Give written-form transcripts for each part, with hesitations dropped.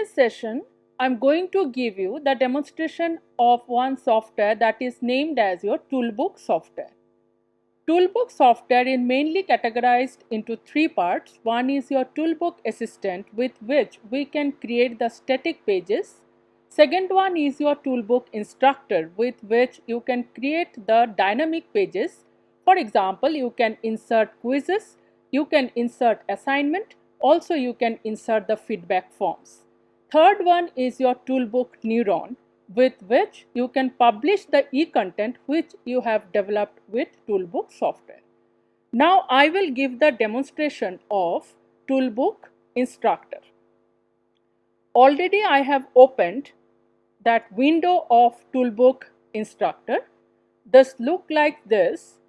this session, I am going to give you the demonstration of one software that is named as your Toolbook software. Toolbook software is mainly categorized into three parts. One is your Toolbook Assistant, with which we can create the static pages. Second one is your Toolbook Instructor, with which you can create the dynamic pages. For example, you can insert quizzes, you can insert assignment, also you can insert the feedback forms. Third one is your Toolbook Neuron, with which you can publish the e-content which you have developed with Toolbook software. Now I will give the demonstration of Toolbook Instructor. Already I have opened that window of Toolbook Instructor. This look like this,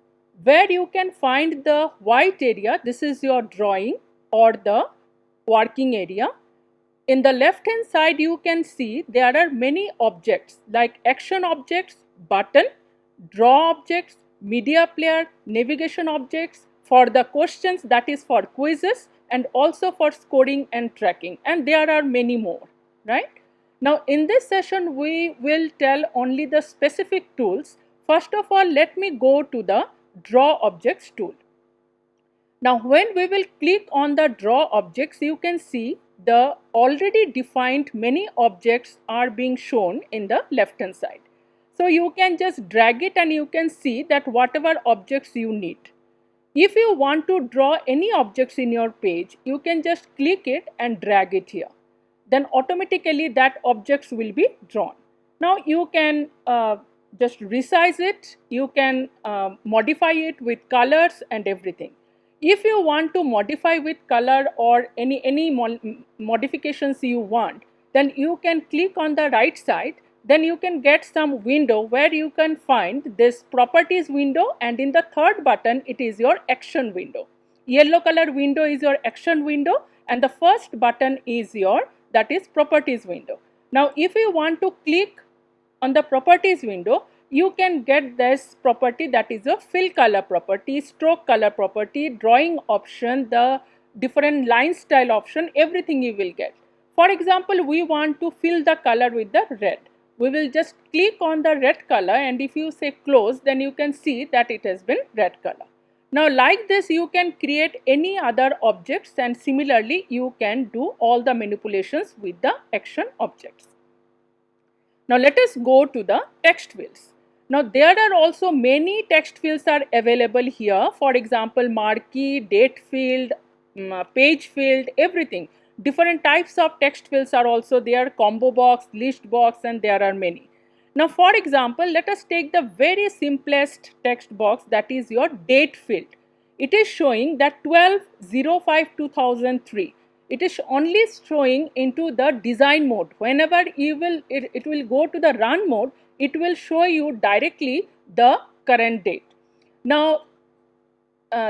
where you can find the white area. This is your drawing or the working area. In the left hand side you can see there are many objects like action objects, button, draw objects, media player, navigation objects, for the questions, that is for quizzes, and also for scoring and tracking, and there are many more, right? Now in this session we will tell only the specific tools. First of all, let me go to the draw objects tool. Now when we will click on the draw objects, you can see the already defined many objects are being shown in the left hand side. So you can just drag it and you can see that whatever objects you need. If you want to draw any objects in your page, you can just click it and drag it here. Then automatically that objects will be drawn. Now you can just resize it, you can modify it with colors and everything. If you want to modify with color or any modifications you want, then you can click on the right side. Then you can get some window where you can find this properties window, and in the third button it is your action window. Yellow color window is your action window, and the first button is your, that is, properties window. Now if you want to click on the properties window, you can get this property, that is a fill color property, stroke color property, drawing option, the different line style option, everything you will get. For example, we want to fill the color with the red. We will just click on the red color, and if you say close, then you can see that it has been red color. Now like this you can create any other objects, and similarly you can do all the manipulations with the action objects. Now let us go to the text fields. Now there are also many text fields are available here. For example, marquee, date field, page field, everything. Different types of text fields are also there, combo box, list box, and there are many. Now for example, let us take the very simplest text box, that is your date field. It is showing that 12/05/2003. It is only showing into the design mode. Whenever you will, it will go to the run mode, it will show you directly the current date. Now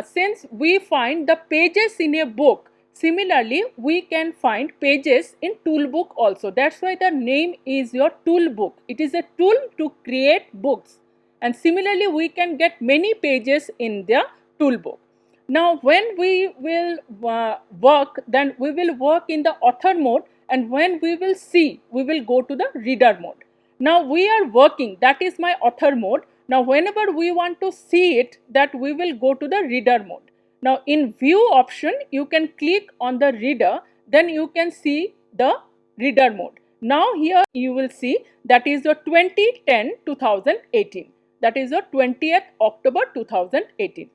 since we find the pages in a book, similarly we can find pages in Toolbook also. That's why the name is your Toolbook. It is a tool to create books, and similarly we can get many pages in the Toolbook. Now when we will work, then we will work in the author mode, and when we will see, we will go to the reader mode. Now we are working, that is my author mode. Now whenever we want to see it, that we will go to the reader mode. Now in view option you can click on the reader, then you can see the reader mode. Now here you will see that is the 2010-2018, that is the 20th October 2018.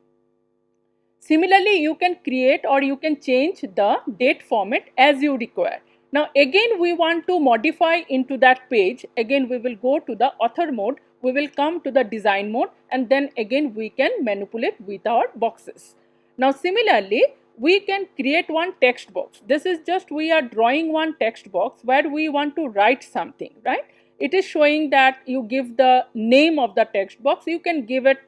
Similarly, you can create or you can change the date format as you require. Now again we want to modify into that page. Again we will go to the author mode, we will come to the design mode, and then again we can manipulate with our boxes. Now similarly, we can create one text box. This is just, we are drawing one text box where we want to write something, right? It is showing that you give the name of the text box. You can give it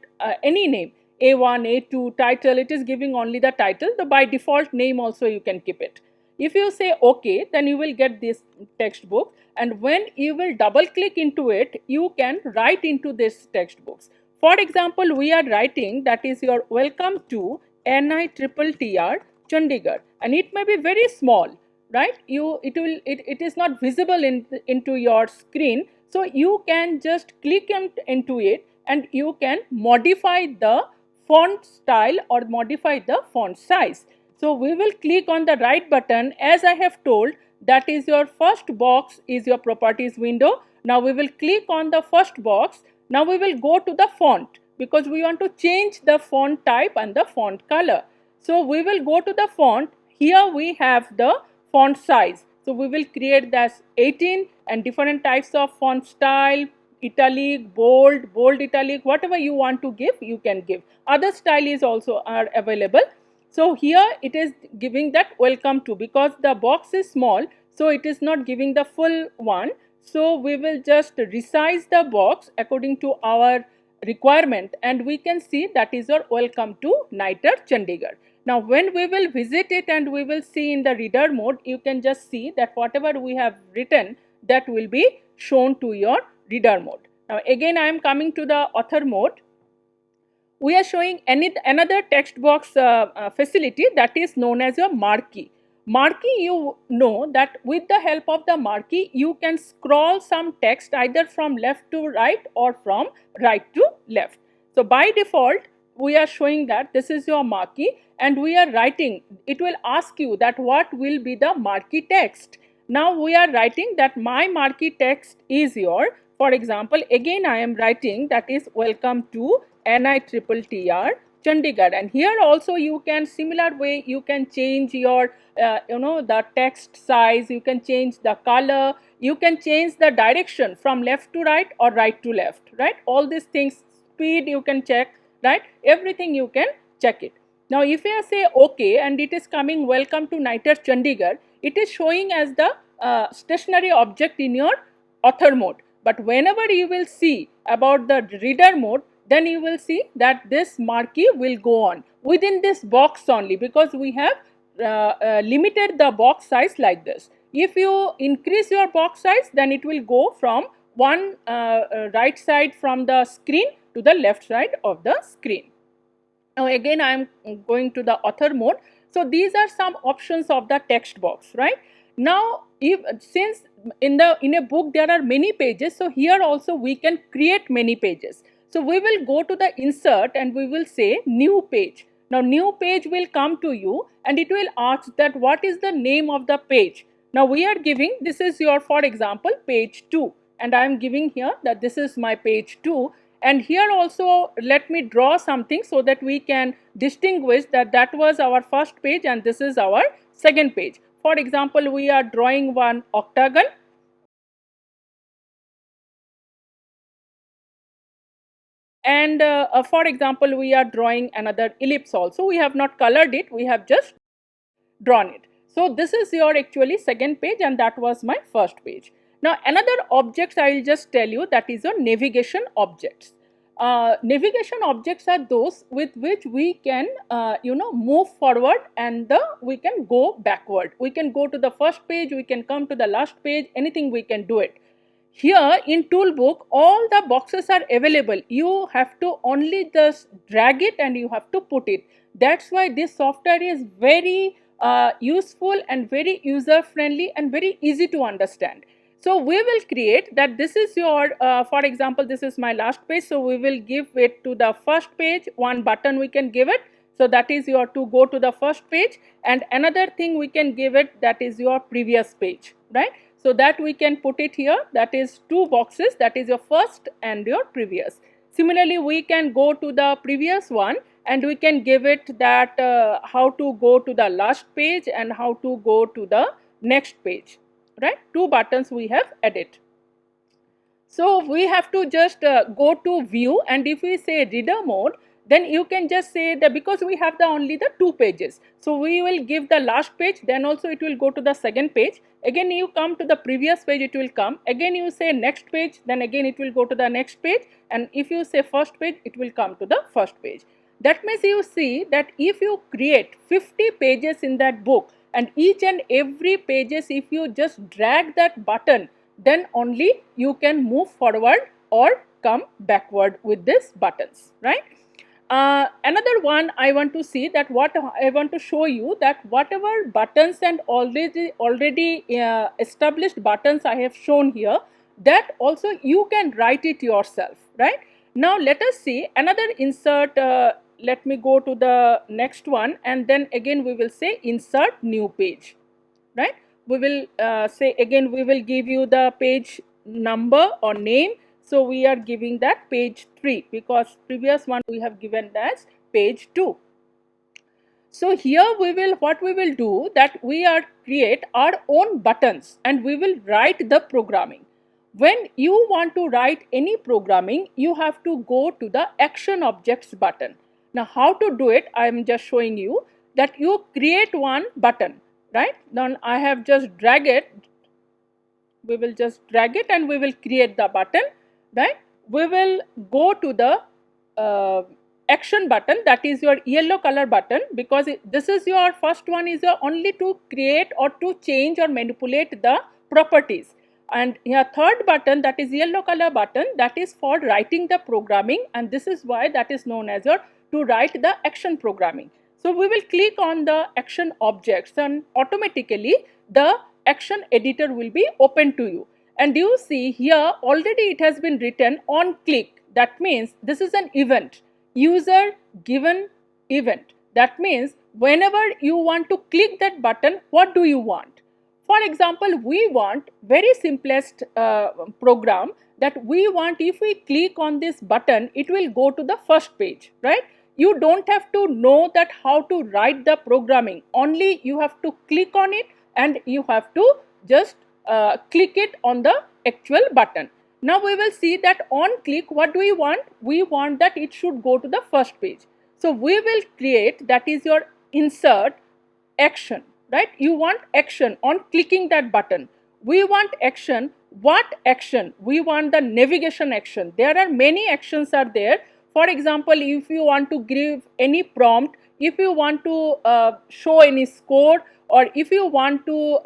any name. A1, A2, title, it is giving only the title. The by default name also you can keep it. If you say OK, then you will get this text book, and when you will double click into it, you can write into this text box. For example, we are writing, that is your welcome to NITTTR Chandigarh, and it may be very small. right? It is not visible into your screen, so you can just click into it and you can modify the font style or modify the font size. So we will click on the right button. As I have told, that is your first box is your properties window. Now we will click on the first box. Now we will go to the font because we want to change the font type and the font color. So we will go to the font. Here we have the font size. So we will create this 18 and different types of font style, italic, bold, bold italic, whatever you want to give, you can give. Other style is also are available. So here it is giving that welcome to, because the box is small, so it is not giving the full one. So we will just resize the box according to our requirement, and we can see that is our welcome to NITER Chandigarh. Now when we will visit it and we will see in the reader mode, you can just see that whatever we have written, that will be shown to your reader mode. Now again I am coming to the author mode. We are showing another text box facility, that is known as your marquee. Marquee, you know that with the help of the marquee, you can scroll some text either from left to right or from right to left. So by default, we are showing that this is your marquee and we are writing. It will ask you that what will be the marquee text. Now we are writing that my marquee text is your, for example, again I am writing that is welcome to NITTR Chandigarh, and here also you can similar way you can change your the text size, you can change the color, you can change the direction from left to right or right to left, right? All these things, speed you can check, right? Everything you can check it. Now if I say OK and it is coming welcome to NITER Chandigarh, it is showing as the stationary object in your author mode. But whenever you will see about the reader mode, then you will see that this marquee will go on within this box only, because we have limited the box size like this. If you increase your box size, then it will go from one right side from the screen to the left side of the screen. Now again I am going to the author mode. So these are some options of the text box, right? Now since in a book there are many pages, so here also we can create many pages. So we will go to the insert and we will say new page. Now new page will come to you and it will ask that what is the name of the page. Now we are giving, this is your, for example, page 2, and I am giving here that this is my page 2, and here also let me draw something so that we can distinguish that that was our first page and this is our second page. For example, we are drawing one octagon. And for example, we are drawing another ellipse also. We have not colored it, we have just drawn it. So this is your actually second page and that was my first page. Now another objects I will just tell you, that is your navigation objects. Navigation objects are those with which we can move forward and we can go backward. We can go to the first page, we can come to the last page, anything we can do it. Here in toolbook all the boxes are available, you have to only just drag it and you have to put it. That's why this software is very useful and very user friendly and very easy to understand. So we will create that this is your for example, this is my last page, so we will give it to the first page, one button we can give it, so that is your to go to the first page, and another thing we can give it, that is your previous page, right? So that we can put it here, that is two boxes, that is your first and your previous. Similarly, we can go to the previous one and we can give it that how to go to the last page and how to go to the next page, right? Two buttons we have added. So we have to just go to view, and if we say reader mode, then you can just say that because we have the only the two pages, so we will give the last page, then also it will go to the second page, again you come to the previous page, it will come, again you say next page, then again it will go to the next page, and if you say first page, it will come to the first page. That means you see that if you create 50 pages in that book, and each and every pages, if you just drag that button, then only you can move forward or come backward with these buttons, right? Another one I want to see that what I want to show you that whatever buttons and already established buttons I have shown here, that also you can write it yourself, right? Now let us see another insert. Let me go to the next one, and then again we will say insert new page, right? We will say again, we will give you the page number or name. So we are giving that page 3 because previous one we have given as page 2. So here we will, what we will do, that we are create our own buttons and we will write the programming. When you want to write any programming, you have to go to the action objects button. Now how to do it, I am just showing you that you create one button, right? Now I have just drag it, we will just drag it and we will create the button, right? We will go to the action button, that is your yellow color button, because this is your first one is your only to create or to change or manipulate the properties, and your third button, that is yellow color button, that is for writing the programming, and this is why that is known as your to write the action programming. So we will click on the action objects and automatically the action editor will be open to you, and you see here already it has been written on click. That means this is an event, user given event. That means whenever you want to click that button, what do you want? For example, we want very simplest program, that we want if we click on this button, it will go to the first page, right? You don't have to know that how to write the programming, only you have to click on it and you have to just click it on the actual button. Now we will see that on click, what do we want? We want that it should go to the first page. So we will create, that is your insert action, right? You want action on clicking that button. We want action. What action? We want the navigation action. There are many actions are there. For example, if you want to give any prompt, if you want to show any score, or if you want to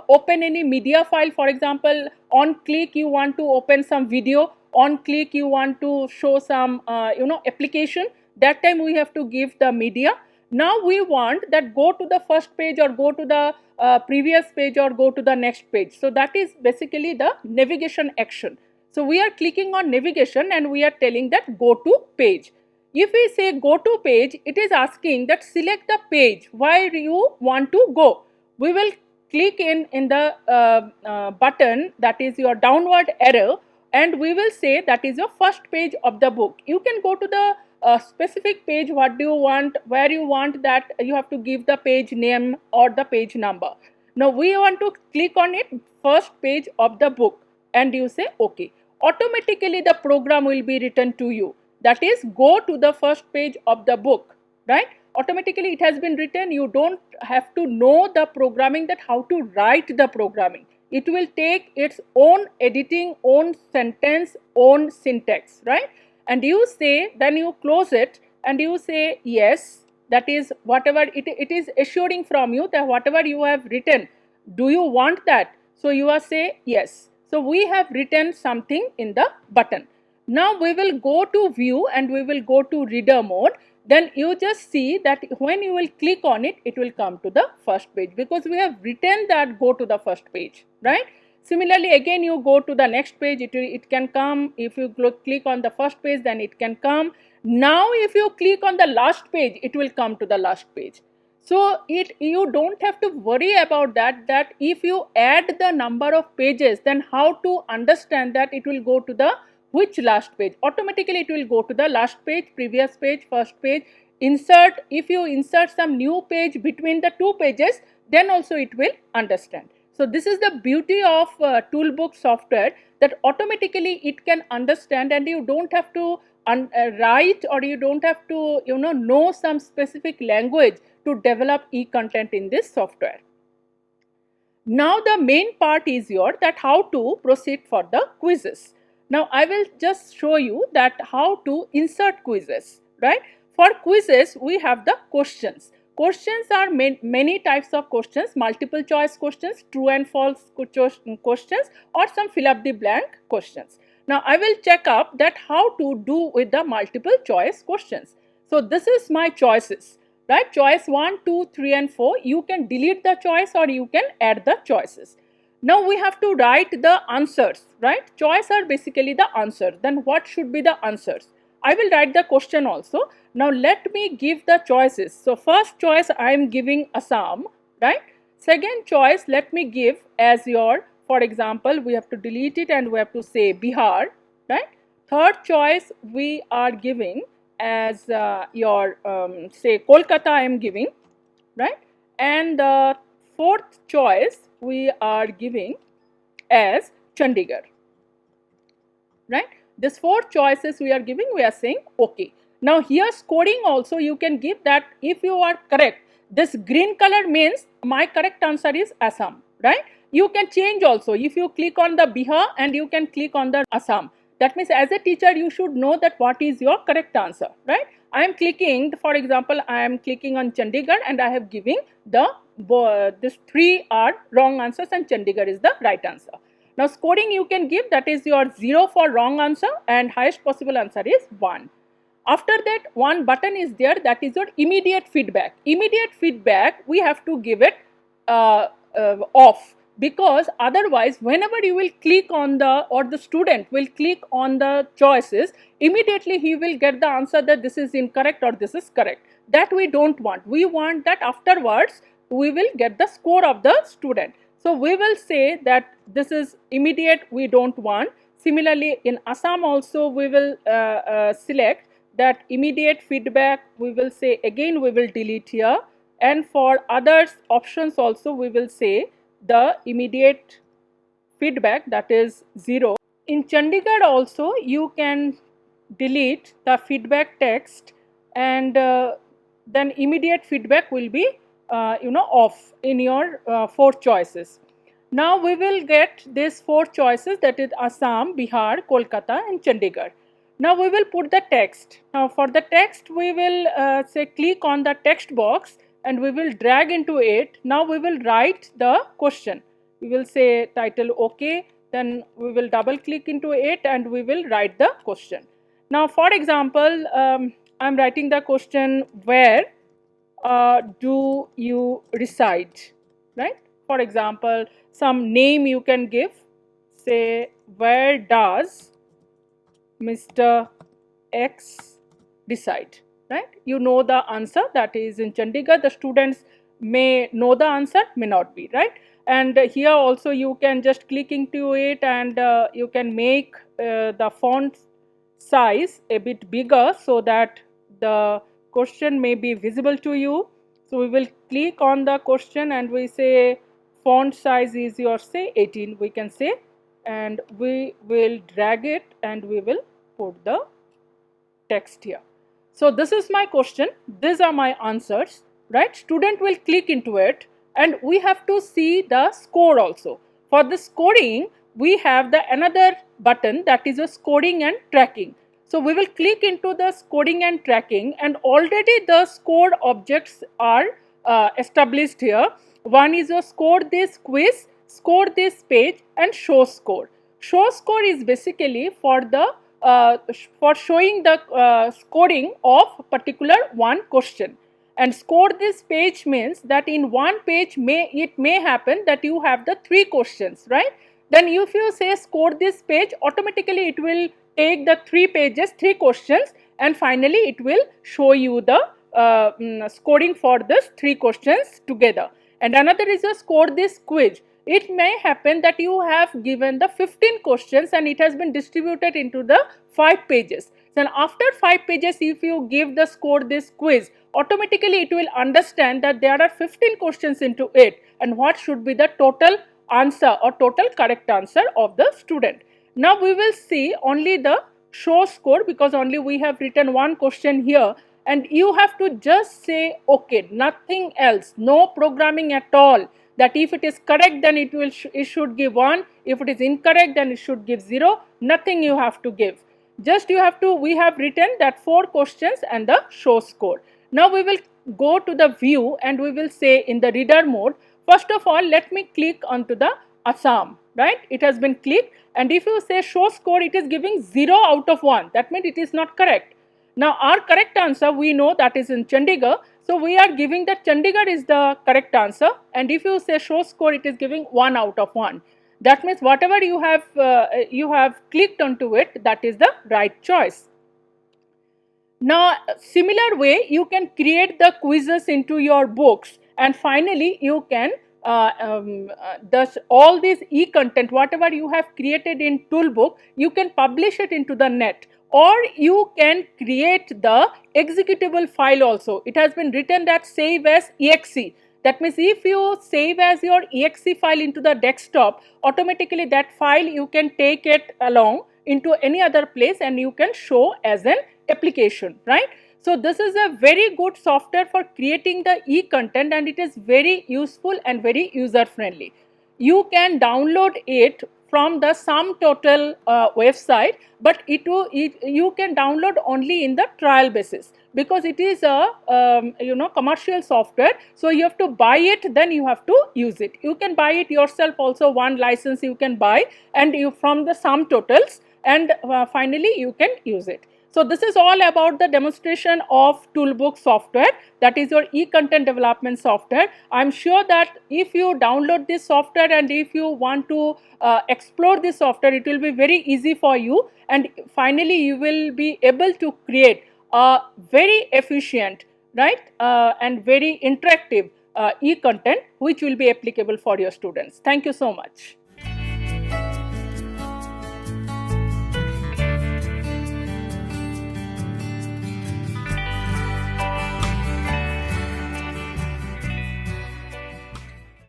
open any media file, for example, on click you want to open some video, on click you want to show some application, that time we have to give the media. Now we want that go to the first page or go to the previous page or go to the next page. So that is basically the navigation action. So we are clicking on navigation and we are telling that go to page. If we say go to page, it is asking that select the page where you want to go. We will click in the button, that is your downward arrow, and we will say that is your first page of the book. You can go to the specific page, what do you want, where you want, that you have to give the page name or the page number. Now we want to click on it, first page of the book, and you say OK. Automatically the program will be written to you, that is go to the first page of the book, right? Automatically it has been written. You don't have to know the programming, that how to write the programming. It will take its own editing, own sentence, own syntax, right? And you say, then you close it and you say yes, that is whatever it is assuring from you that whatever you have written, do you want that? So you are say yes. So we have written something in the button. Now we will go to view and we will go to reader mode. Then you just see that when you will click on it, it will come to the first page, because we have written that go to the first page, right? Similarly, again you go to the next page, it can come. If you click on the first page, then it can come. Now if you click on the last page, it will come to the last page. So you don't have to worry about that if you add the number of pages, then how to understand that it will go to the which last page. Automatically it will go to the last page, previous page, first page. Insert, if you insert some new page between the two pages, then also it will understand. So this is the beauty of Toolbook software, that automatically it can understand, and you don't have to write, or you don't have to know some specific language to develop e-content in this software. Now the main part is that how to proceed for the quizzes. Now I will just show you that how to insert quizzes, right? For quizzes we have the questions. Questions are many types of questions, multiple choice questions, true and false questions, or some fill up the blank questions. Now I will check up that how to do with the multiple choice questions. So this is my choices, right? Choice 1, 2, 3 and 4. You can delete the choice or you can add the choices. Now we have to write the answers, right? Choice are basically the answer. Then what should be the answers? I will write the question also. Now let me give the choices. So first choice I am giving Assam, right? Second choice let me give as your, for example, we have to delete it and we have to say Bihar, right? Third choice we are giving as your say Kolkata I am giving, right? And the fourth choice we are giving as Chandigarh, right? These four choices we are giving, we are saying okay. Now here scoring also you can give that if you are correct, this green color means my correct answer is Assam, right? You can change also if you click on the Bihar and you can click on the Assam. That means as a teacher you should know that what is your correct answer, right? I am clicking, for example, I am clicking on Chandigarh and I have giving the this three are wrong answers and Chandigarh is the right answer. Now scoring you can give, that is your 0 for wrong answer and highest possible answer is 1. After that one button is there, that is your immediate feedback. Immediate feedback we have to give it off, because otherwise whenever you will click on the, or the student will click on the choices, immediately he will get the answer that this is incorrect or this is correct. That we don't want. We want that afterwards we will get the score of the student. So we will say that this is immediate, we don't want. Similarly in Assam also we will select that immediate feedback, we will say again we will delete here, and for others options also we will say the immediate feedback, that is 0. In Chandigarh also you can delete the feedback text and then immediate feedback will be off in your 4 choices. Now we will get these 4 choices, that is Assam, Bihar, Kolkata and Chandigarh. Now we will put the text. Now for the text we will say click on the text box and we will drag into it. Now we will write the question. We will say title OK, then we will double click into it and we will write the question. Now for example, I am writing the question, where do you reside, right? For example, some name you can give, say where does Mr. X reside, right? You know the answer, that is in Chandigarh. The students may know the answer, may not be, right? And here also you can just click into it and you can make the font size a bit bigger so that the question may be visible to you. So we will click on the question and we say font size is your say 18, we can say, and we will drag it and we will put the text here. So this is my question, these are my answers, right? Student will click into it and we have to see the score also. For the scoring we have the another button, that is a scoring and tracking. So we will click into the scoring and tracking and already the scored objects are established here. One is a score this quiz, score this page and show score. Show score is basically for the for showing the scoring of particular one question, and score this page means that in one page it may happen that you have the 3 questions, right? Then if you say score this page, automatically it will take the 3 pages, 3 questions, and finally it will show you the scoring for this 3 questions together. And another is a score this quiz. It may happen that you have given the 15 questions and it has been distributed into the 5 pages. Then after 5 pages, if you give the score this quiz, automatically it will understand that there are 15 questions into it and what should be the total answer or total correct answer of the student. Now we will see only the show score, because only we have written one question here, and you have to just say okay, nothing else, no programming at all. That if it is correct then it should give 1, if it is incorrect then it should give 0, nothing you have to give. Just you have to, we have written that 4 questions and the show score. Now we will go to the view and we will say in the reader mode, first of all let me click onto the Assam, right? It has been clicked, and if you say show score, it is giving 0 out of 1. That means it is not correct. Now our correct answer, we know that is in Chandigarh, so we are giving that Chandigarh is the correct answer, and if you say show score, it is giving 1 out of 1. That means whatever you have clicked onto it, that is the right choice. Now, similar way, you can create the quizzes into your books, and finally you can thus all this e-content, whatever you have created in Toolbook, you can publish it into the net, or you can create the executable file also. It has been written that save as exe. That means if you save as your exe file into the desktop, automatically that file you can take it along into any other place and you can show as an application, right? So this is a very good software for creating the e-content, and it is very useful and very user friendly. You can download it from the Sum Total website, but you can download only in the trial basis, because it is a commercial software, so you have to buy it, then you have to use it. You can buy it yourself also, one license you can buy, and you from the Sum Totals, and finally you can use it. So this is all about the demonstration of Toolbook software, that is your e-content development software. I am sure that if you download this software and if you want to explore this software, it will be very easy for you, and finally you will be able to create a very efficient, right, and very interactive e-content which will be applicable for your students. Thank you so much.